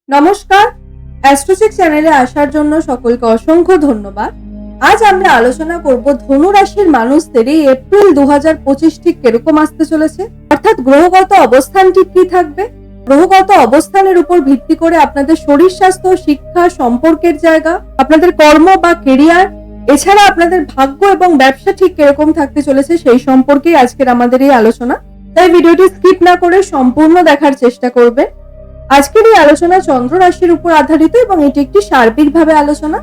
নমস্কার, অ্যাস্ট্রোচিক চ্যানেলে আসার জন্য সকলকে অসংখ্য ধন্যবাদ। আজ আমরা আলোচনা করব ধনু রাশির মানুষদের এই এপ্রিল 2025 ঠিক কিরকম আসতে চলেছে, অর্থাৎ গ্রহগত অবস্থান ঠিক কি থাকবে। গ্রহগত অবস্থানের উপর ভিত্তি করে আপনাদের শরীর স্বাস্থ্য, শিক্ষা, সম্পর্কের জায়গা, আপনাদের কর্ম বা কেরিয়ার, এছাড়া আপনাদের ভাগ্য এবং ব্যবসা ঠিক কিরকম থাকতে চলেছে সেই সম্পর্কেই আজকের আমাদের এই আলোচনা। তাই ভিডিওটি স্কিপ না করে সম্পূর্ণ দেখার চেষ্টা করবে। আজকের এই আলোচনা চন্দ্র রাশির উপর আধারিত এবং এটি একটি সার্বিকভাবে আলোচনা,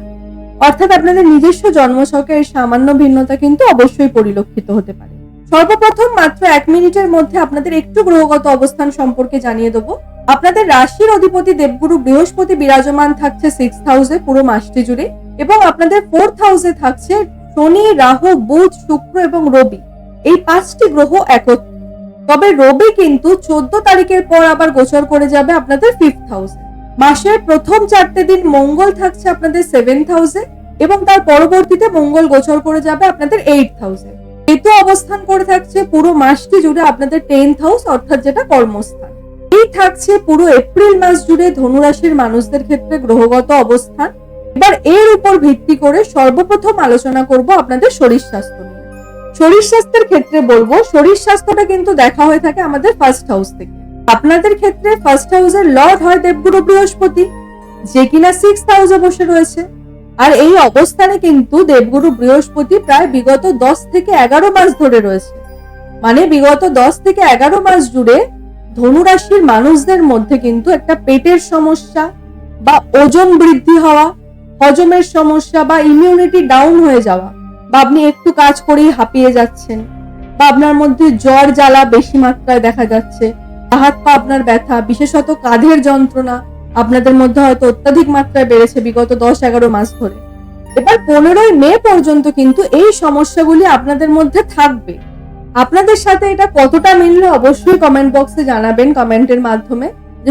অর্থাৎ আপনাদের নিজস্ব জন্মছকের সামান্য ভিন্নতা কিন্তু অবশ্যই পরিলক্ষিত হতে পারে। সর্বপ্রথম মাত্র 1 মিনিটের মধ্যে আপনাদের একটু গ্রহগত অবস্থান সম্পর্কে জানিয়ে দেবো। আপনাদের রাশির অধিপতি দেবগুরু বৃহস্পতি বিরাজমান থাকছে 6th হাউসে পুরো মাসটি জুড়ে, এবং আপনাদের 4th হাউসে থাকছে শনি, রাহু, বুধ, শুক্র এবং রবি, এই 5টি গ্রহ একত্রে। তবে রবি কিন্তু 14 তারিখের পর আবার গোচর করে যাবে আপনাদের 5th হাউসে। মাসের প্রথম 4টে দিন মঙ্গল থাকছে আপনাদের 7th হাউসে, এবং তার পরবর্তীতে মঙ্গল গোচর করে যাবে আপনাদের 8th হাউসে। কেতু অবস্থান করে থাকছে পুরো মাসটি জুড়ে আপনাদের 10th হাউস, অর্থাৎ যেটা কর্মস্থান। এই থাকছে পুরো এপ্রিল মাস জুড়ে ধনুরাশির মানুষদের ক্ষেত্রে গ্রহগত অবস্থান। এবার এর উপর ভিত্তি করে সর্বপ্রথম আলোচনা করব আপনাদের শরীর স্বাস্থ্য নিয়ে। শরীর স্বাস্থ্যের ক্ষেত্রে বলবো, শরীর স্বাস্থ্যটা কিন্তু দেখা হয়ে থাকে আমাদের 1st হাউস থেকে। আপনাদের ক্ষেত্রে 1st হাউসের লর্ড হয় দেবগুরু বৃহস্পতি, যে কিনা 6th হাউসে বসে রয়েছে। আর এই অবস্থানে কিন্তু দেবগুরু বৃহস্পতি প্রায় বিগত 10 থেকে 11 মাস ধরে রয়েছে। মানে বিগত 10 থেকে 11 মাস জুড়ে ধনুরাশির মানুষদের মধ্যে কিন্তু একটা পেটের সমস্যা বা ওজন বৃদ্ধি হওয়া, হজমের সমস্যা বা ইমিউনিটি ডাউন হয়ে যাওয়া, বা আপনি একটু কাজ করেই হাঁপিয়ে যাচ্ছেন, বা আপনার মধ্যে জ্বর জ্বালা বেশি মাত্রায় দেখা যাচ্ছে, হাত পা আপনার ব্যথা, বিশেষত কাঁধের যন্ত্রণা আপনাদের মধ্যে হয়তো অত্যাধিক মাত্রায় বেড়েছে বিগত 10-11 মাস ধরে। এবার 15ই মে পর্যন্ত কিন্তু এই সমস্যাগুলি আপনাদের মধ্যে থাকবে। আপনাদের সাথে এটা কতটা মিললে অবশ্যই কমেন্ট বক্সে জানাবেন কমেন্টের মাধ্যমে।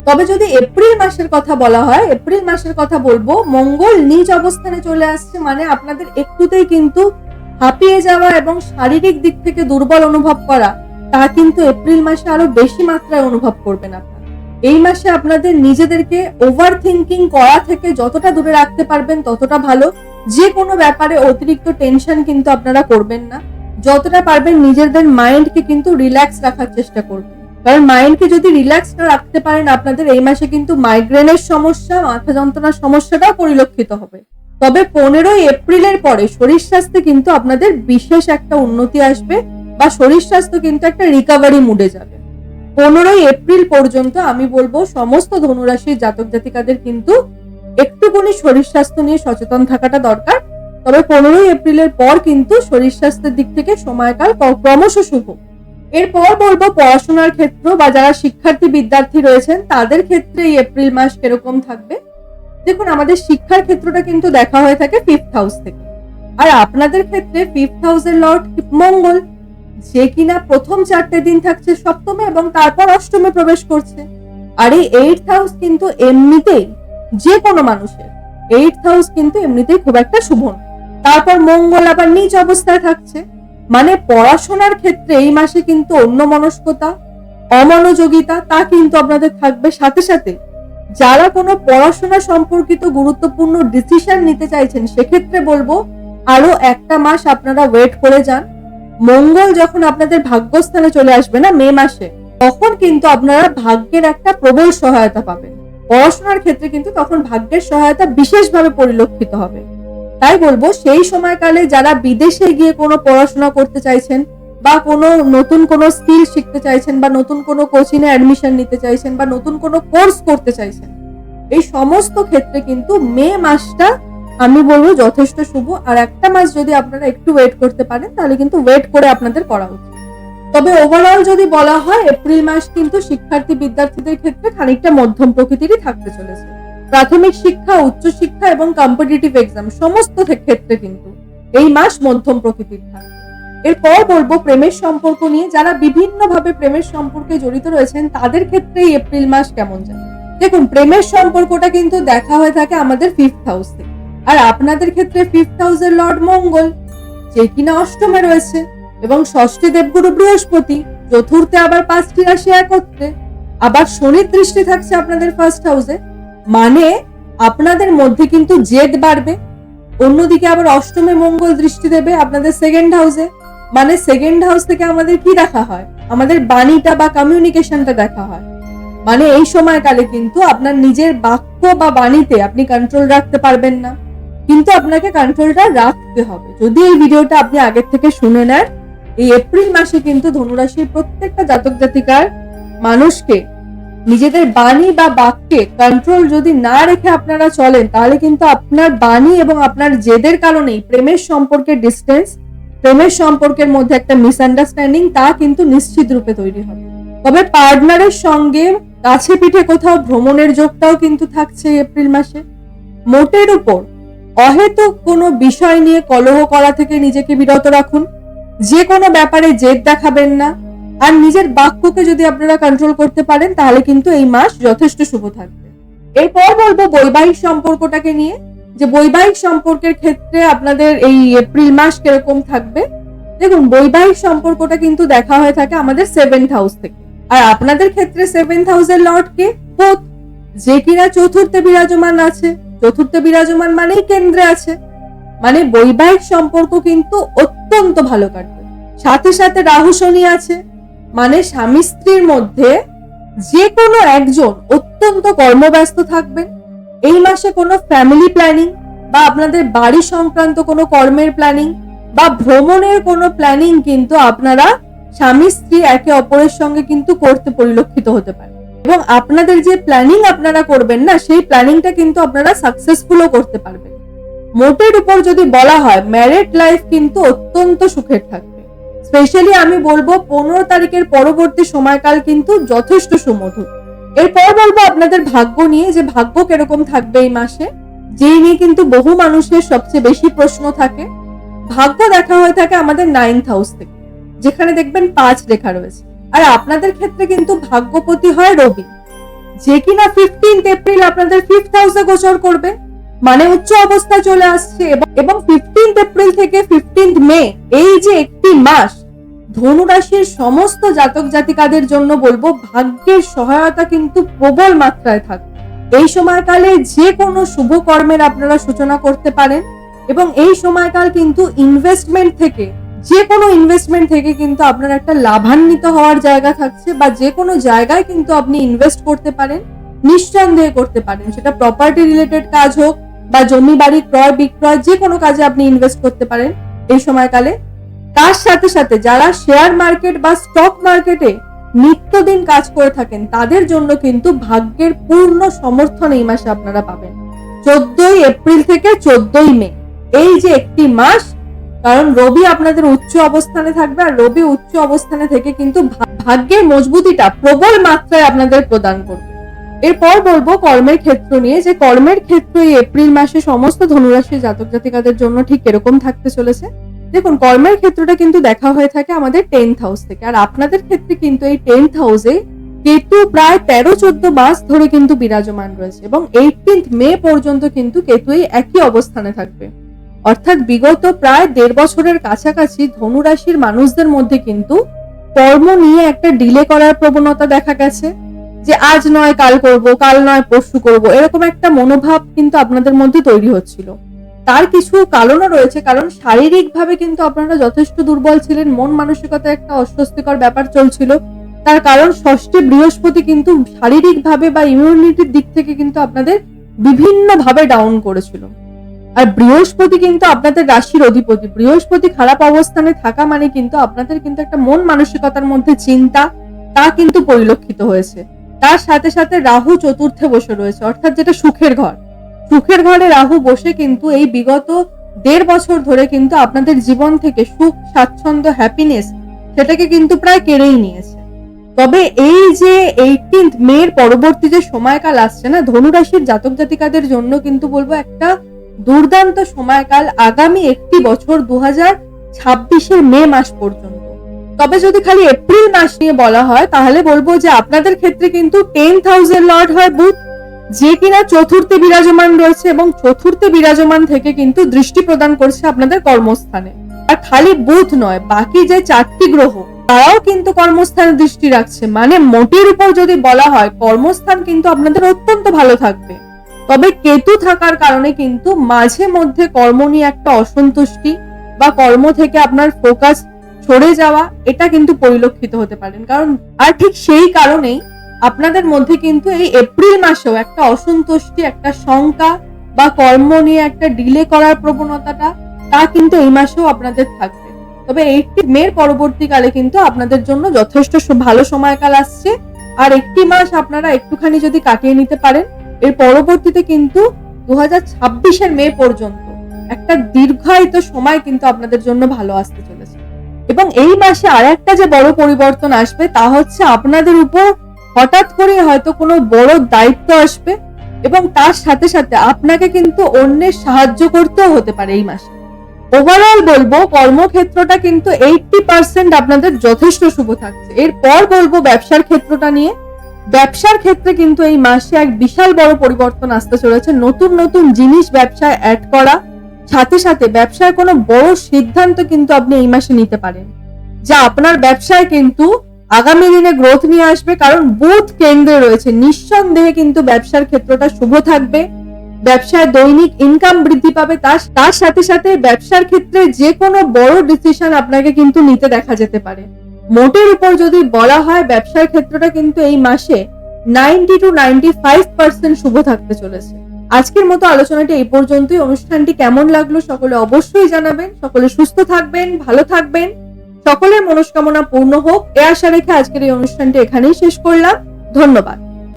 তবে যদি এপ্রিল মাসের কথা বলা হয়, এপ্রিল মাসের কথা বলবো, মঙ্গল নিজ অবস্থানে চলে আসছে, মানে আপনাদের একটুতেই কিন্তু হাঁপিয়ে যাওয়া এবং শারীরিক দিক থেকে দুর্বল অনুভব করা, তা কিন্তু এপ্রিল মাসে আরো বেশি মাত্রায় অনুভব করবেন আপনারা। এই মাসে আপনাদের নিজেদেরকে ওভার থিঙ্কিং করা থেকে যতটা দূরে রাখতে পারবেন ততটা ভালো। যে কোনো ব্যাপারে অতিরিক্ত টেনশন কিন্তু আপনারা করবেন না। যতটা পারবেন নিজেদের মাইন্ডকে কিন্তু রিল্যাক্স রাখার চেষ্টা করবেন, কারণ মাইন্ডকে যদি রিল্যাক্স না রাখতে পারেন আপনাদের এই মাসে কিন্তু মাইগ্রেনের সমস্যা, মাথা যন্ত্রণার সমস্যাটাও পরিলক্ষিত হবে। তবে 15ই এপ্রিলের পরে শরীর স্বাস্থ্যে কিন্তু আপনাদের বিশেষ একটা উন্নতি আসবে, বা শরীর স্বাস্থ্য কিন্তু একটা রিকভারি মুডে যাবে। 15ই এপ্রিল পর্যন্ত আমি বলবো সমস্ত ধনুরাশির জাতক জাতিকাদের কিন্তু একটুখানি শরীর স্বাস্থ্য নিয়ে সচেতন থাকাটা দরকার। তবে 15ই এপ্রিলের পর কিন্তু শরীর স্বাস্থ্যের দিক থেকে সময়কাল ক্রমশ শুভ। এরপর বলবো পড়াশোনার ক্ষেত্র বা যারা শিক্ষার্থী বিদ্যার্থী রয়েছেন তাদের ক্ষেত্রে এই এপ্রিল মাস কিরকম থাকবে। দেখুন, আমাদের শিক্ষার ক্ষেত্রটা কিন্তু দেখা হয়ে থাকে 5th হাউস থেকে, আর আপনাদের ক্ষেত্রে 5th হাউসের লর্ড মঙ্গল, যে কিনা প্রথম 4টে দিন থাকছে সপ্তমে এবং তারপর অষ্টমে প্রবেশ করছে। আর এই 8th হাউস কিন্তু এমনিতেই যে কোনো মানুষের 8th হাউস কিন্তু এমনিতেই খুব একটা শুভ নয়। তারপর মঙ্গল আবার নিজ অবস্থায় থাকছে, মানে পড়াশোনার ক্ষেত্রে এই মাসে কিন্তু অন্যমনস্কতা, অমনোযোগিতা তা কিন্তু আপনাদের থাকবে। সাথে সাথে যারা কোনো পড়াশোনা সম্পর্কিত গুরুত্বপূর্ণ ডিসিশন নিতে চাইছেন সেক্ষেত্রে বলবো আরো একটা মাস আপনারা ওয়েট করে যান। মঙ্গল যখন আপনাদের ভাগ্যস্থানে চলে আসবে না মে মাসে, তখন কিন্তু আপনারা ভাগ্যের একটা প্রবল সহায়তা পাবেন। পড়াশোনার ক্ষেত্রে কিন্তু তখন ভাগ্যের সহায়তা বিশেষভাবে পরিলক্ষিত হবে। তাই বলবো সেই সময়কালে যারা বিদেশে গিয়ে কোনো পড়াশোনা করতে চাইছেন, বা কোনো নতুন কোনো স্কিল শিখতে চাইছেন, বা নতুন কোনো কোচিং এ অ্যাডমিশন নিতে চাইছেন, বা নতুন কোনো কোর্স করতে চাইছেন, এই সমস্ত ক্ষেত্রে কিন্তু মে মাসটা আমি বলবো যথেষ্ট শুভ। আর একটা মাস যদি আপনারা একটু ওয়েট করতে পারেন তাহলে কিন্তু ওয়েট করে আপনাদের করা উচিত। তবে ওভারঅল যদি বলা হয়, এপ্রিল মাস কিন্তু শিক্ষার্থী বিদ্যার্থীদের ক্ষেত্রে খানিকটা মধ্যম প্রকৃতিরই থাকতে চলেছে। প্রাথমিক শিক্ষা, উচ্চ শিক্ষা এবং কম্পিটিটিভ এক্সাম সমস্ত ক্ষেত্রে কিন্তু এই মাস মধ্যম প্রকৃতির থাকবে। এরপর বলবো প্রেমের সম্পর্ক নিয়ে। যারা বিভিন্ন ভাবে প্রেমের সম্পর্কে জড়িত রয়েছেন তাদের ক্ষেত্রে এই এপ্রিল মাস কেমন যাবে। দেখুন, প্রেমের সম্পর্কটা কিন্তু দেখা হয়ে থাকে আমাদের 5th হাউস থেকে, আর আপনাদের ক্ষেত্রে 5th হাউসের লর্ড মঙ্গল, যে কিনা অষ্টমে রয়েছে, এবং ষষ্ঠে দেবগুরু বৃহস্পতি, চতুর্থে আবার 5টি রাশি একত্রে, আবার শনির দৃষ্টি থাকছে আপনাদের 1st হাউসে। মানে আপনাদের মধ্যে কিন্তু জেদ বাড়বে। অন্যদিকে আবার অষ্টমে মঙ্গল দৃষ্টি দেবে আপনাদের সেকেন্ড হাউসে, মানে সেকেন্ড হাউস থেকে আমাদের কি দেখা হয়, আমাদের বাণীটা বা কমিউনিকেশনটা দেখা হয়। মানে এই সময়কালে কিন্তু আপনার নিজের বাক্য বা বাণীতে আপনি কন্ট্রোল রাখতে পারবেন না, কিন্তু আপনাকে কন্ট্রোলটা রাখতে হবে। যদি এই ভিডিওটা আপনি আগের থেকে শুনে নেন, এই এপ্রিল মাসে কিন্তু ধনুরাশির প্রত্যেকটা জাতক জাতিকার মানুষকে নিজেদের বাণী বা বাক্যে কন্ট্রোল যদি না রেখে আপনারা চলেন, তাহলে কিন্তু আপনার বাণী এবং আপনার জেদের কারণেই প্রেমের সম্পর্কের ডিস্টেন্স, প্রেমের সম্পর্কের মধ্যে একটা মিসআন্ডারস্ট্যান্ডিং তা কিন্তু নিশ্চিত রূপে তৈরি হবে। তবে পার্টনারের সঙ্গে কাছে পিঠে কোথাও ভ্রমণের যোগটাও কিন্তু থাকছে এপ্রিল মাসে। মোটের উপর অহেতুক কোনো বিষয় নিয়ে কলহ করা থেকে নিজেকে বিরত রাখুন, যে কোনো ব্যাপারে জেদ দেখাবেন না, আর নিজের বাক্যকে যদি আপনারা কন্ট্রোল করতে পারেন তাহলে কিন্তু এই মাস যথেষ্ট শুভ থাকবে। এরপর বলবো বৈবাহিক সম্পর্কটাকে নিয়ে, যে বৈবাহিক সম্পর্কের ক্ষেত্রে আপনাদের এই এপ্রিল মাস কিরকম থাকবে। দেখুন, বৈবাহিক সম্পর্কটা কিন্তু দেখা হয়ে থাকে আমাদের 7th হাউস থেকে, আর আপনাদের ক্ষেত্রে 7th হাউসের লর্ড কে বুধ, যে কিনা চতুর্থে বিরাজমান আছে। চতুর্থে বিরাজমান মানেই কেন্দ্রে আছে, মানে বৈবাহিক সম্পর্ক কিন্তু অত্যন্ত ভালো কাটবে। সাথে সাথে রাহু শনি আছে, মানে স্বামী স্ত্রীর মধ্যে যে কোনো একজন অত্যন্ত কর্মব্যস্ত থাকবেন। এই মাসে কোনো ফ্যামিলি প্ল্যানিং বা আপনাদের বাড়ি সংক্রান্ত কোনো কর্মের প্ল্যানিং বা ভ্রমণের কোনো প্ল্যানিং কিন্তু আপনারা স্বামী স্ত্রী একে অপরের সঙ্গে কিন্তু করতে পরিলক্ষিত হতে পারে, এবং আপনাদের যে প্ল্যানিং আপনারা করবেন না, সেই প্ল্যানিংটা কিন্তু আপনারা সাকসেসফুলও করতে পারবেন। মোটের উপর যদি বলা হয়, ম্যারিড লাইফ কিন্তু অত্যন্ত সুখের থাকবে। স্পেশালি আমি বলবো 15 তারিখের পরবর্তী সময়কাল কিন্তু যথেষ্ট সুমধুর। এরপর বলবো আপনাদের ভাগ্য নিয়ে, যে ভাগ্য কিরকম থাকবে এই মাসে, যেই নিয়ে কিন্তু বহু মানুষের সবচেয়ে বেশি প্রশ্ন থাকে। ভাগ্য দেখা হয়ে থাকে আমাদের 9th হাউস থেকে, যেখানে দেখবেন 5 রেখা রয়েছে, আর আপনাদের ক্ষেত্রে কিন্তু ভাগ্যপতি হয় রবি, যে কিনা 15th এপ্রিল আপনাদের 5th হাউসে গোচর করবে, মানে উচ্চ অবস্থায় চলে আসছে। এবং 15th এপ্রিল থেকে 15th মে এই যে একটি মাস ধনু রাশির সমস্ত জাতক জাতিকাদের জন্য বলবো ভাগ্যের সহায়তা কিন্তু প্রবল মাত্রায় থাকবে। এই সময়কালে যে কোনো শুভ কর্মের আপনারা সূচনা করতে পারেন, এবং এই সময়কাল কিন্তু ইনভেস্টমেন্ট থেকে, যে কোনো ইনভেস্টমেন্ট থেকে কিন্তু আপনার একটা লাভান্বিত হওয়ার জায়গা থাকছে, বা যে কোনো জায়গায় কিন্তু আপনি ইনভেস্ট করতে পারেন, নিঃসন্দেহে করতে পারেন। সেটা প্রপার্টি রিলেটেড কাজ হোক বা জমি বাড়ি ক্রয় বিক্রয়, যে কোনো কাজে আপনি ইনভেস্ট করতে পারেন এই সময়কালে। তার সাথে সাথে যারা শেয়ার মার্কেট বা স্টক মার্কেটে নিত্যদিন কাজ করে থাকেন, তাদের জন্য কিন্তু ভাগ্যের পূর্ণ সমর্থন এই মাসে আপনারা পাবেন। 14ই এপ্রিল থেকে 14ই মে এই যে একটি মাস, কারণ রবি আপনাদের উচ্চ অবস্থানে থাকবে, আর রবি উচ্চ অবস্থানে থেকে কিন্তু ভাগ্যের মজবুতিটা প্রবল মাত্রায় আপনাদের প্রদান করবে। এরপর বলবো কর্মের ক্ষেত্র নিয়ে, যে কর্মের ক্ষেত্রে এই এপ্রিল মাসে সমস্ত ধনুরাশির জাতক জাতিকাদের জন্য ঠিক এরকম থাকতে চলেছে। দেখুন, কর্মের ক্ষেত্রটা কিন্তু দেখা হয়ে থাকে আমাদের 10th হাউস থেকে, আর আপনাদের ক্ষেত্রে কিন্তু এই 10th হাউসে কেতু প্রায় 13-14 মাস ধরে কিন্তু বিরাজমান রয়েছে, এবং 18th মে পর্যন্ত কিন্তু কেতু এই একই অবস্থানে থাকবে। অর্থাৎ বিগত প্রায় 1.5 বছরের কাছাকাছি ধনুরাশির মানুষদের মধ্যে কিন্তু কর্ম নিয়ে একটা ডিলে করার প্রবণতা দেখা গেছে, যে আজ নয় কাল করব, কাল নয় পরশু করব, এরকম একটা মনোভাব কিন্তু আপনাদের মধ্যে তৈরি হচ্ছিল। তার কিছু কারণও রয়েছে, কারণ শারীরিকভাবে কিন্তু আপনারা যথেষ্ট দুর্বল ছিলেন, মন মানসিকতা একটা অস্বস্তিকর ব্যাপার চলছিল। তার কারণ ষষ্ঠে বৃহস্পতি কিন্তু শারীরিকভাবে বা ইমিউনিটির দিক থেকে কিন্তু আপনাদের বিভিন্ন ভাবে ডাউন করেছিল। আর বৃহস্পতি কিন্তু আপনাদের রাশির অধিপতি, বৃহস্পতি খারাপ অবস্থানে থাকা মানে কিন্তু আপনাদের কিন্তু একটা মন মানসিকতার মধ্যে চিন্তা তা কিন্তু পরিলক্ষিত হয়েছে। তার সাথে সাথে রাহু চতুর্থে বসে রয়েছে, অর্থাৎ যেটা সুখের ঘর, সুখের ঘরে রাহু বসে কিন্তু এই বিগত 1.5 বছর ধরে কিন্তু আপনাদের জীবন থেকে সুখ স্বাচ্ছন্দ্য হ্যাপিনেস সেটাকে কিন্তু প্রায় কেড়েই নিয়েছে। তবে এই যে 18th মে এর পরবর্তী যে সময়কাল আসছে না, ধনুরাশির জাতক জাতিকাদের জন্য কিন্তু বলবো একটা দুর্দান্ত সময়কাল আগামী একটি বছর 2026-এর মে মাস পর্যন্ত। তবে যদি খালি এপ্রিল মাস নিয়ে বলা হয়, তাহলে বলবো যে আপনাদের ক্ষেত্রে কিন্তু 10th হাউসের লর্ড হয় বুধ, যে কিনা চতুর্থে বিরাজমান রয়েছে, এবং চতুর্থে বিরাজমান থেকে কিন্তু দৃষ্টি প্রদান করছে আপনাদের কর্মস্থানে। আর খালি বুধ নয়, বাকি যে 4টি গ্রহ তারাও কিন্তু কর্মস্থানে দৃষ্টি রাখছে, মানে মোটের উপর যদি বলা হয় কর্মস্থান কিন্তু আপনাদের অত্যন্ত ভালো থাকবে। তবে কেতু থাকার কারণে কিন্তু মাঝে মধ্যে কর্ম নিয়ে একটা অসন্তুষ্টি বা কর্ম থেকে আপনার ফোকাস সরে যাওয়া এটা কিন্তু পরিলক্ষিত হতে পারেন। কারণ আর ঠিক সেই কারণেই আপনাদের মধ্যে কিন্তু এই এপ্রিল মাসেও একটা অসন্তুষ্টি, একটা শঙ্কা বা কর্ম নিয়ে একটা ডিলে করার প্রবণতাটা তা কিন্তু এই মাসেও আপনাদের থাকবে। তবে 8 মে পরবর্তীকালে কিন্তু আপনাদের জন্য যথেষ্ট ভালো সময়কাল আসছে। আর একটি মাস আপনারা একটুখানি যদি কাটিয়ে নিতে পারেন, এর পরবর্তীতে কিন্তু 2026 মে পর্যন্ত একটা দীর্ঘায়িত সময় কিন্তু আপনাদের জন্য ভালো আসতে চলেছে। এবং এই মাসে আর একটা যে বড় পরিবর্তন আসবে তা হচ্ছে আপনাদের উপর হঠাৎ করে হয়তো কোনো বড় দায়িত্ব আসবে এবং তার সাথে সাথে আপনাকে কিন্তু অন্যের সাহায্য করতেও হতে পারে এই মাসে। ওভারঅল বলবো কর্মক্ষেত্রটা কিন্তু 80% আপনাদের যথেষ্ট শুভ থাকছে। এরপর বলবো ব্যবসার ক্ষেত্রটা নিয়ে। ব্যবসার ক্ষেত্রে কিন্তু এই মাসে এক বিশাল বড় পরিবর্তন আসতে চলেছে। নতুন নতুন জিনিস ব্যবসায় অ্যাড করা, সাথে সাথে ব্যবসায় কোনো বড় সিদ্ধান্ত কিন্তু আপনি এই মাসে নিতে পারেন, যা আপনার ব্যবসায় কিন্তু আগামী দিনে গ্রোথ নিয়ে আসবে। কারণ বুধ কেন্দ্রে রয়েছে, নিঃসন্দেহে কিন্তু ব্যবসার ক্ষেত্রটা শুভ থাকবে। ব্যবসায় দৈনিক ইনকাম বৃদ্ধি পাবে, তার সাথে সাথে ব্যবসার ক্ষেত্রে যে কোনো বড় ডিসিশন আপনাকে কিন্তু নিতে দেখা যেতে পারে। মোটের উপর যদি বলা হয় ব্যবসার ক্ষেত্রটা কিন্তু এই মাসে 90 to 95% শুভ থাকতে চলেছে। আজকের মতো আলোচনাটি এই পর্যন্তই। অনুষ্ঠানটি কেমন লাগলো সকলে অবশ্যই জানাবেন। সকলে সুস্থ থাকবেন, ভালো থাকবেন, সকলের মনস্কামনা পূর্ণ হোক, এ আশা রেখে আজকের এই অনুষ্ঠানটি এখানেই শেষ করলাম। ধন্যবাদ।